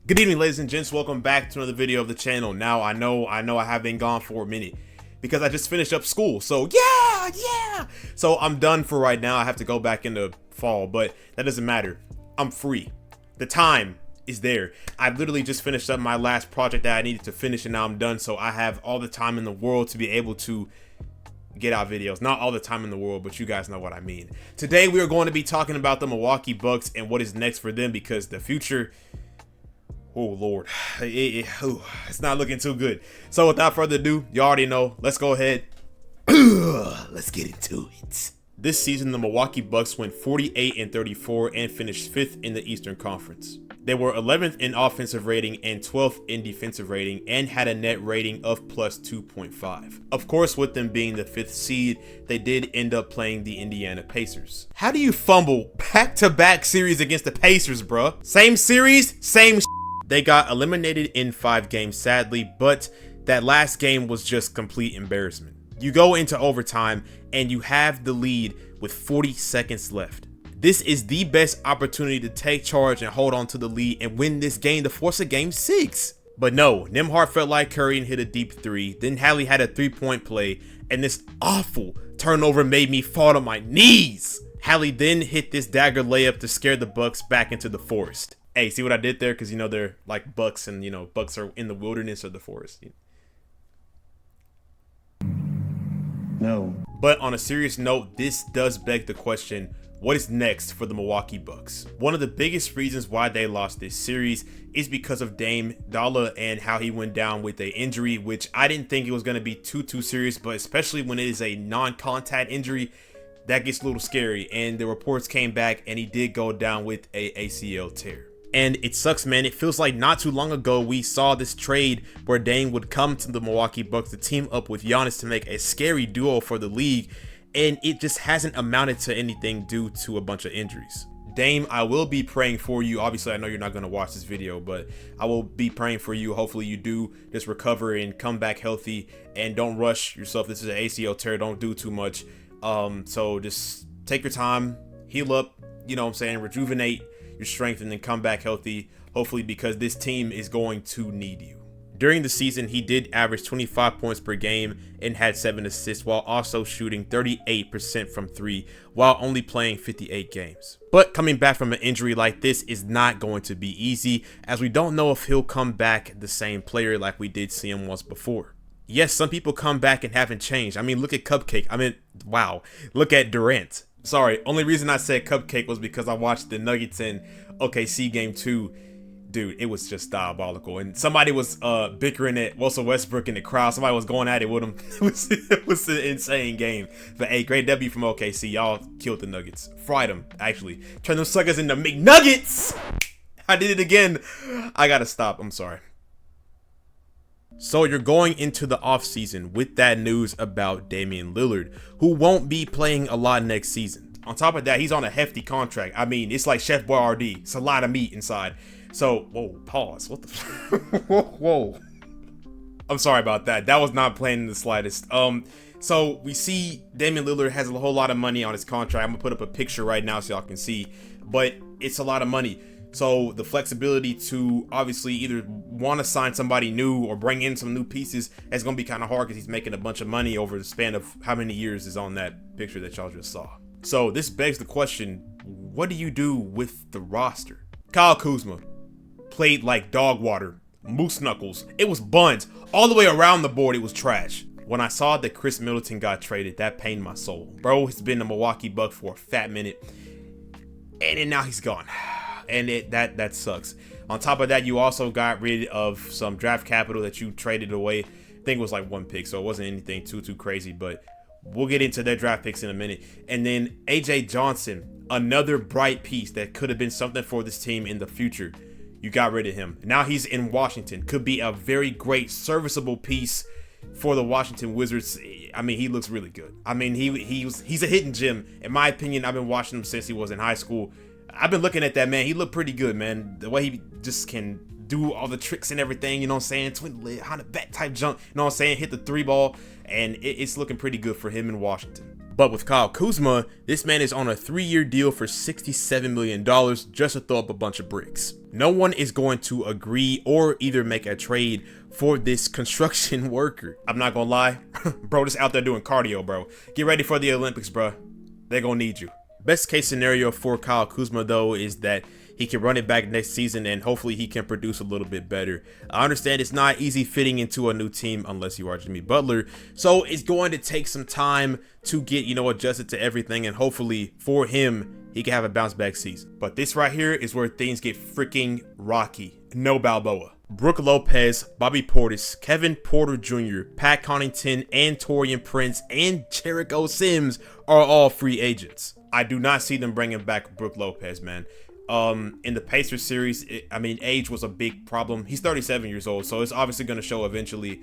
Good evening, ladies and gents. Welcome back to another video of the channel. Now, I know I have been gone for a minute because I just finished up school. So yeah. So I'm done for right now. I have to go back into fall, but that doesn't matter. I'm free. The time is there. I literally just finished up my last project that I needed to finish, and now I'm done. So I have all the time in the world to be able to get out videos. Not all the time in the world, but you guys know what I mean. Today we are going to be talking about the Milwaukee Bucks and what is next for them, because the future, oh Lord, it's not looking too good. So without further ado, you already know, let's go ahead. Let's get into it. This season, the Milwaukee Bucks went 48-34 and finished 5th in the Eastern Conference. They were 11th in offensive rating and 12th in defensive rating, and had a net rating of plus 2.5. Of course, with them being the 5th seed, they did end up playing the Indiana Pacers. How do you fumble back-to-back series against the Pacers, bruh? Same series, same. They got eliminated in 5 games, sadly, but that last game was just complete embarrassment. You go into overtime and you have the lead with 40 seconds left. This is the best opportunity to take charge and hold on to the lead and win this game to force a game 6. But no, Nembhard felt like Curry and hit a deep 3. Then Hallie had a 3-point play, and this awful turnover made me fall to my knees. Hallie then hit this dagger layup to scare the Bucks back into the forest. Hey, see what I did there? Because, you know, they're like bucks, and, you know, bucks are in the wilderness or the forest. No. But on a serious note, this does beg the question, what is next for the Milwaukee Bucks? One of the biggest reasons why they lost this series is because of Dame Lillard and how he went down with an injury, which I didn't think it was going to be too serious, but especially when it is a non-contact injury, that gets a little scary. And the reports came back and he did go down with a ACL tear. And it sucks, man. It feels like not too long ago we saw this trade where Dame would come to the Milwaukee Bucks to team up with Giannis to make a scary duo for the league, and it just hasn't amounted to anything due to a bunch of injuries. Dame, I will be praying for you. Obviously, I know you're not going to watch this video, but I will be praying for you. Hopefully you do just recover and come back healthy, and don't rush yourself. This is an ACL tear. Don't do too much. So just take your time, heal up, you know what I'm saying, rejuvenate your strength, and then come back healthy, hopefully, because this team is going to need you. During the season, he did average 25 points per game and had 7 assists, while also shooting 38% from 3 while only playing 58 games. But coming back from an injury like this is not going to be easy, as we don't know if he'll come back the same player like we did see him once before. Yes, some people come back and haven't changed. I mean, look at Cupcake. I mean, wow. Look at Durant. Sorry, only reason I said Cupcake was because I watched the Nuggets and OKC game 2. Dude, it was just diabolical. And somebody was bickering at Russell Westbrook in the crowd. Somebody was going at it with him. It was an insane game. But hey, great W from OKC. Y'all killed the Nuggets. Fried them, actually. Turned them suckers into McNuggets. I did it again. I gotta stop. I'm sorry. So you're going into the offseason with that news about Damian Lillard, who won't be playing a lot next season. On top of that, he's on a hefty contract. I mean, it's like Chef Boyardee. It's a lot of meat inside. So, whoa, pause. What the whoa. I'm sorry about that. That was not playing in the slightest. So we see Damian Lillard has a whole lot of money on his contract. I'm gonna put up a picture right now so y'all can see, but it's a lot of money. So the flexibility to obviously either want to sign somebody new or bring in some new pieces is going to be kind of hard, because he's making a bunch of money over the span of how many years is on that picture that y'all just saw. So this begs the question, what do you do with the roster? Kyle Kuzma played like dog water, moose knuckles. It was buns all the way around the board. It was trash. When I saw that Chris Middleton got traded, that pained my soul. Bro has been a Milwaukee Buck for a fat minute, and then now he's gone. And that sucks. On top of that, you also got rid of some draft capital that you traded away. I think it was like 1 pick, so it wasn't anything too crazy, but we'll get into their draft picks in a minute. And then AJ Johnson, another bright piece that could have been something for this team in the future. You got rid of him. Now he's in Washington. Could be a very great, serviceable piece for the Washington Wizards. I mean, he looks really good. I mean, he's a hidden gem. In my opinion, I've been watching him since he was in high school. I've been looking at that man. He looked pretty good, man. The way he just can do all the tricks and everything, you know what I'm saying? Twin lid, Honda bat type jump, you know what I'm saying? Hit the 3 ball, and it's looking pretty good for him in Washington. But with Kyle Kuzma, this man is on a 3-year deal for $67 million just to throw up a bunch of bricks. No one is going to agree or either make a trade for this construction worker. I'm not gonna lie, bro, just out there doing cardio, bro. Get ready for the Olympics, bro. They're gonna need you. Best case scenario for Kyle Kuzma, though, is that he can run it back next season and hopefully he can produce a little bit better. I understand it's not easy fitting into a new team unless you are Jimmy Butler. So it's going to take some time to get, adjusted to everything, and hopefully for him, he can have a bounce back season. But this right here is where things get freaking rocky. No Balboa. Brook Lopez, Bobby Portis, Kevin Porter Jr., Pat Connaughton, and Taurean Prince, and Jericho Sims are all free agents. I do not see them bringing back Brook Lopez, man. In the Pacers series, age was a big problem. He's 37 years old, so it's obviously going to show eventually.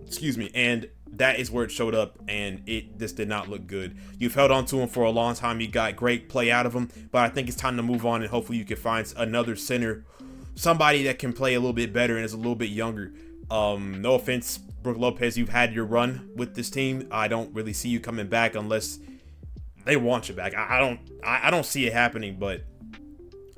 Excuse me. And that is where it showed up, and it just did not look good. You've held on to him for a long time. You got great play out of him, but I think it's time to move on, and hopefully you can find another center, somebody that can play a little bit better and is a little bit younger. No offense, Brook Lopez, you've had your run with this team. I don't really see you coming back unless they want you back. I don't see it happening, but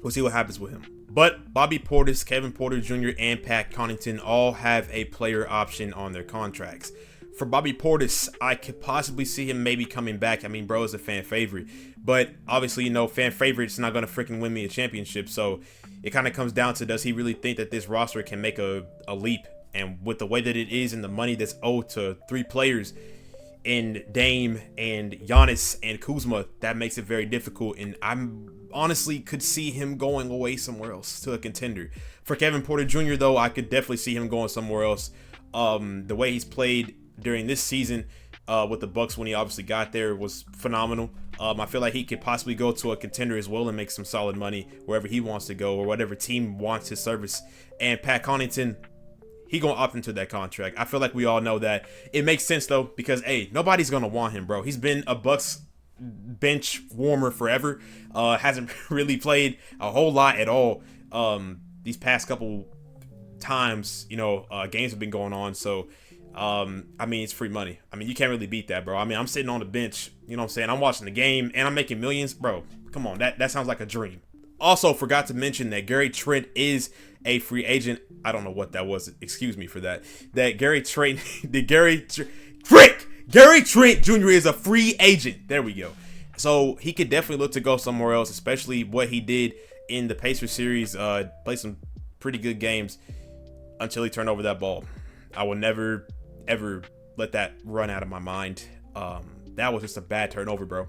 we'll see what happens with him. But Bobby Portis, Kevin Porter Jr., and Pat Connaughton all have a player option on their contracts. For Bobby Portis, I could possibly see him maybe coming back. Bro is a fan favorite. But obviously, fan favorite's not going to freaking win me a championship. So it kind of comes down to, does he really think that this roster can make a leap? And with the way that it is and the money that's owed to 3 players in Dame and Giannis and Kuzma, that makes it very difficult. And I'm honestly could see him going away somewhere else to a contender. For Kevin Porter Jr., though, I could definitely see him going somewhere else. The way he's played during this season with the Bucks when he obviously got there was phenomenal. I feel like he could possibly go to a contender as well and make some solid money wherever he wants to go or whatever team wants his service. And Pat Connaughton, he gonna opt into that contract. I feel like we all know that. It makes sense though, because nobody's gonna want him, bro. He's been a Bucks bench warmer forever. Hasn't really played a whole lot at all. These past couple times, games have been going on. So, it's free money. You can't really beat that, bro. I'm sitting on the bench, I'm watching the game and I'm making millions, bro. Come on, that sounds like a dream. Also, forgot to mention that Gary Trent is a free agent. I don't know what that was. Excuse me for that. Gary Trent Jr. is a free agent. There we go. So he could definitely look to go somewhere else, especially what he did in the Pacers series. Played some pretty good games until he turned over that ball. I will never, ever let that run out of my mind. That was just a bad turnover, bro.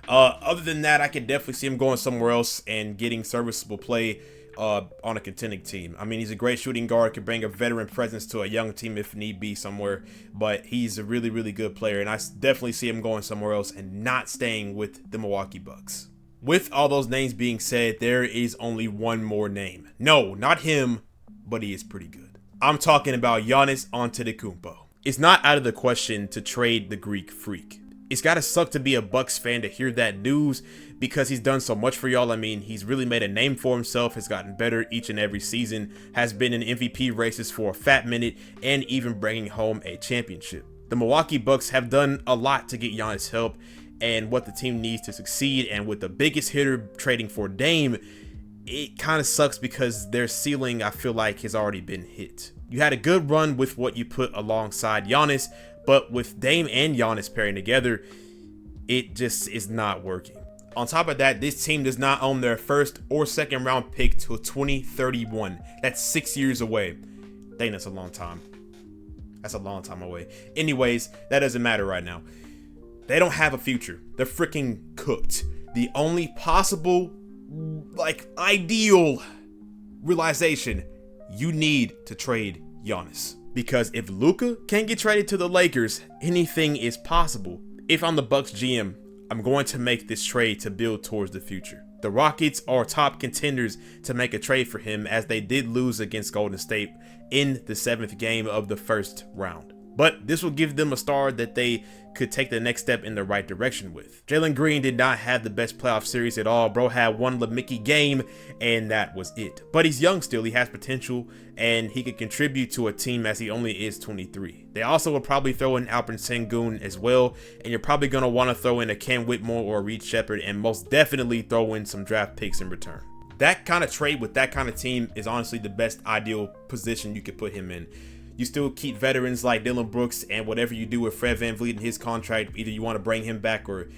Other than that, I could definitely see him going somewhere else and getting serviceable play on a contending team. He's a great shooting guard, could bring a veteran presence to a young team if need be somewhere, but he's a really, really good player, and I definitely see him going somewhere else and not staying with the Milwaukee Bucks. With all those names being said, there is only one more name. No, not him, but he is pretty good. I'm talking about Giannis Antetokounmpo. It's not out of the question to trade the Greek Freak. It's gotta suck to be a Bucks fan to hear that news because he's done so much for y'all. He's really made a name for himself, has gotten better each and every season, has been in MVP races for a fat minute, and even bringing home a championship. The Milwaukee Bucks have done a lot to get Giannis help and what the team needs to succeed, and with the biggest hitter trading for Dame, it kind of sucks because their ceiling, I feel like, has already been hit. You had a good run with what you put alongside Giannis, but with Dame and Giannis pairing together, it just is not working. On top of that, this team does not own their first or second round pick till 2031. That's 6 years away. Dang, that's a long time. That's a long time away. Anyways, that doesn't matter right now. They don't have a future. They're freaking cooked. The only possible, ideal realization, you need to trade Giannis. Because if Luka can't get traded to the Lakers, anything is possible. If I'm the Bucks GM, I'm going to make this trade to build towards the future. The Rockets are top contenders to make a trade for him, as they did lose against Golden State in the 7th game of the first round. but this will give them a star that they could take the next step in the right direction with. Jalen Green did not have the best playoff series at all. Bro had one LeMickey game, and that was it. But he's young still. He has potential, and he could contribute to a team as he only is 23. They also will probably throw in Alperen Sengun as well, and you're probably going to want to throw in a Cam Whitmore or a Reed Shepherd, and most definitely throw in some draft picks in return. That kind of trade with that kind of team is honestly the best ideal position you could put him in. You still keep veterans like Dylan Brooks, and whatever you do with Fred VanVleet and his contract, either you want to bring him back or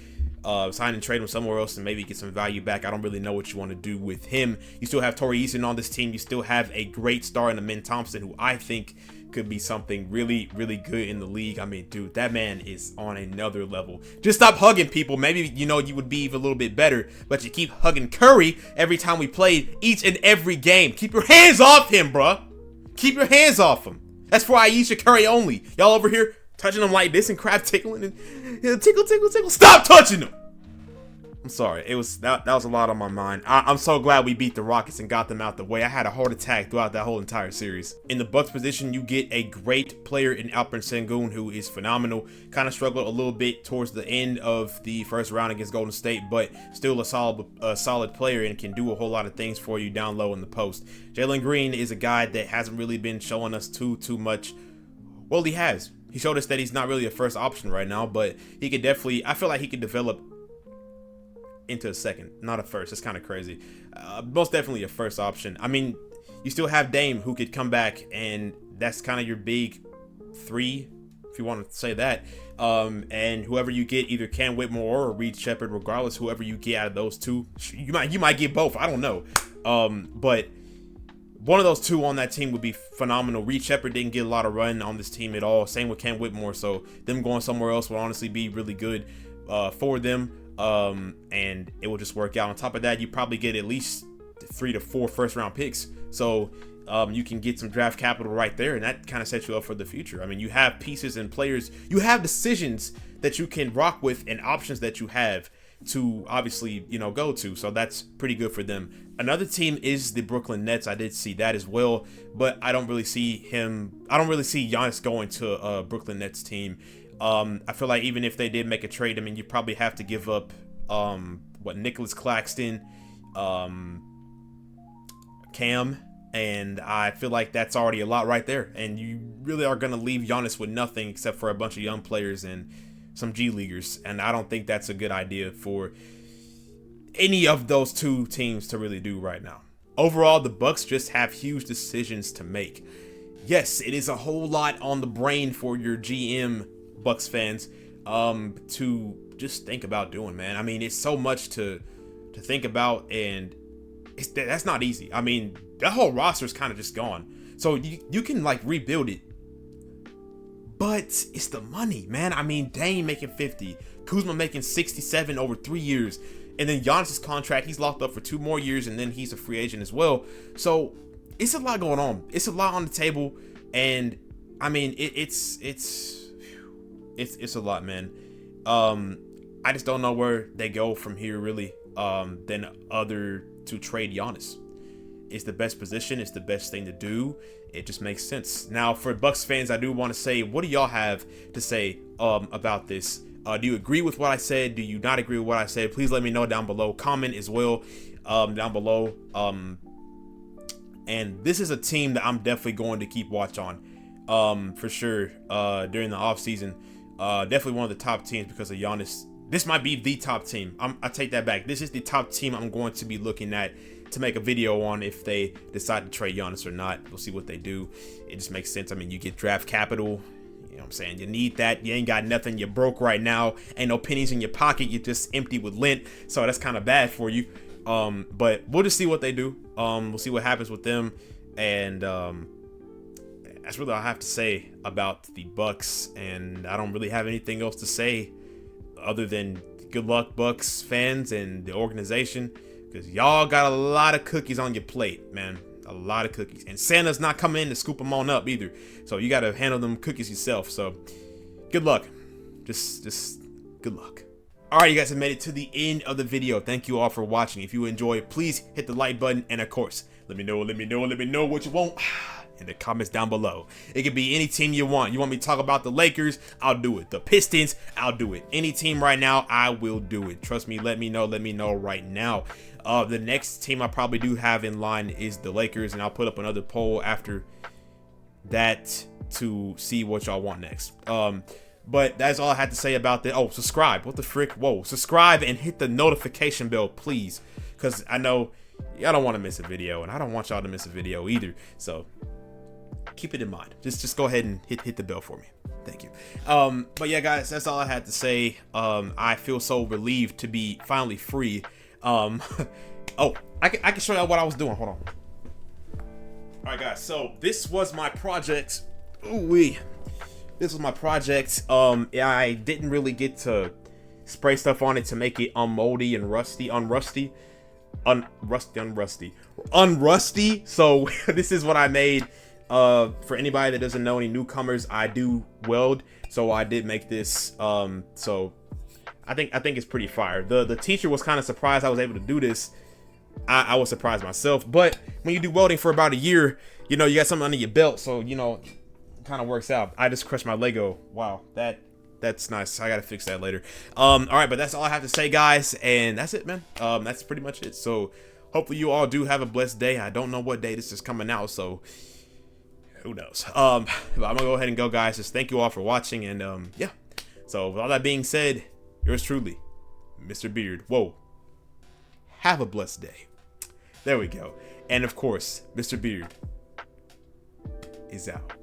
sign and trade him somewhere else and maybe get some value back. I don't really know what you want to do with him. You still have Torrey Eason on this team. You still have a great star in Amen Thompson, who I think could be something really, really good in the league. I mean, dude, that man is on another level. Just stop hugging people. Maybe, you know, you would be even a little bit better, but you keep hugging Curry every time we played each and every game. Keep your hands off him, bruh. Keep your hands off him. That's for Ayesha Curry only. Y'all over here touching him like this and crab tickling and tickle, tickle, tickle. Stop touching him. I'm sorry. It was that was a lot on my mind. I'm so glad we beat the Rockets and got them out the way. I had a heart attack throughout that whole entire series. In the Bucks position, you get a great player in Alperen Sengun, who is phenomenal. Kind of struggled a little bit towards the end of the first round against Golden State, but still a solid player and can do a whole lot of things for you down low in the post. Jalen Green is a guy that hasn't really been showing us too much. Well, he has. He showed us that he's not really a first option right now, but he could definitely, I feel like he could develop into a second, not a first. It's kind of crazy. Most definitely a first option. I mean, you still have Dame, who could come back, and that's kind of your big three, if you want to say that. And whoever you get, either Cam Whitmore or Reed Shepherd, regardless, whoever you get out of those two, you might get both. I don't know. But one of those two on that team would be phenomenal. Reed Shepherd didn't get a lot of run on this team at all. Same with Cam Whitmore. So them going somewhere else would honestly be really good for them. And it will just work out. On top of that, you probably get at least 3 to 4 first round picks. So you can get some draft capital right there, and that kind of sets you up for the future. I mean, you have pieces and players, you have decisions that you can rock with and options that you have to obviously, you know, go to. So that's pretty good for them. Another team is the Brooklyn Nets. I did see that as well, but I don't really see Giannis going to a Brooklyn Nets team. I feel like even if they did make a trade, I mean, you probably have to give up Nicholas Claxton, Cam, and I feel like that's already a lot right there. And you really are going to leave Giannis with nothing except for a bunch of young players and some G Leaguers, and I don't think that's a good idea for any of those two teams to really do right now. Overall, the Bucks just have huge decisions to make. Yes, it is a whole lot on the brain for your GM, Bucks fans, to just think about doing, man. I mean, it's so much to think about, and that's not easy. I mean, that whole roster is kind of just gone, so you can like rebuild it, but it's the money, man. I mean, Dame making 50, Kuzma making 67 over 3 years, and then Giannis' contract, he's locked up for 2 more years, and then he's a free agent as well. So it's a lot going on. It's a lot on the table, and I mean, it's a lot, man. I just don't know where they go from here, really, than other to trade Giannis. It's the best position. It's the best thing to do. It just makes sense. Now, for Bucks fans, I do want to say, what do y'all have to say about this? Do you agree with what I said? Do you not agree with what I said? Please let me know down below. Comment as well down below. And this is a team that I'm definitely going to keep watch on for sure during the offseason. Definitely one of the top teams because of Giannis. This might be the top team. I take that back. This is the top team I'm going to be looking at to make a video on if they decide to trade Giannis or not. We'll see what they do. It just makes sense. I mean, you get draft capital. You know what I'm saying? You need that. You ain't got nothing. You're broke right now. Ain't no pennies in your pocket. You're just empty with lint. So that's kind of bad for you. But we'll just see what they do. We'll see what happens with them. And that's really all I have to say about the Bucks. And I don't really have anything else to say other than good luck, Bucks fans and the organization, because y'all got a lot of cookies on your plate, man. A lot of cookies, and Santa's not coming in to scoop them on up either. So you got to handle them cookies yourself. So good luck. Just good luck. All right, you guys have made it to the end of the video. Thank you all for watching. If you enjoyed, please hit the like button, and of course, let me know what you want in the comments down below. It could be any team you want. You want me to talk about the Lakers? I'll do it. The Pistons? I'll do it. Any team right now, I will do it. Trust me, let me know right now. The next team I probably do have in line is the Lakers, and I'll put up another poll after that to see what y'all want next. But that's all I had to say about that. Oh, subscribe. What the frick? Whoa. Subscribe and hit the notification bell, please. Because I know y'all don't want to miss a video, and I don't want y'all to miss a video either. So keep it in mind. Just go ahead and hit the bell for me. Thank you. But yeah, guys, that's all I had to say. I feel so relieved to be finally free. Oh, I can show y'all what I was doing. Hold on. All right, guys. So this was my project. Ooh-wee. This was my project. I didn't really get to spray stuff on it to make it unmoldy and unrusty. So this is what I made. For anybody that doesn't know, any newcomers, I do weld, so I did make this. So I think it's pretty fire. The teacher was kind of surprised I was able to do this. I was surprised myself, but when you do welding for about a year, you know, you got something under your belt, so you know, kind of works out. I just crushed my Lego. Wow, that's nice. I gotta fix that later. All right, but that's all I have to say, guys, and that's it, man. That's pretty much it. So hopefully you all do have a blessed day. I don't know what day this is coming out, so who knows. But I'm gonna go ahead and go, guys. Just thank you all for watching, and yeah. So with all that being said, yours truly, Mr. Beard. Whoa. Have a blessed day. There we go. And of course, Mr. Beard is out.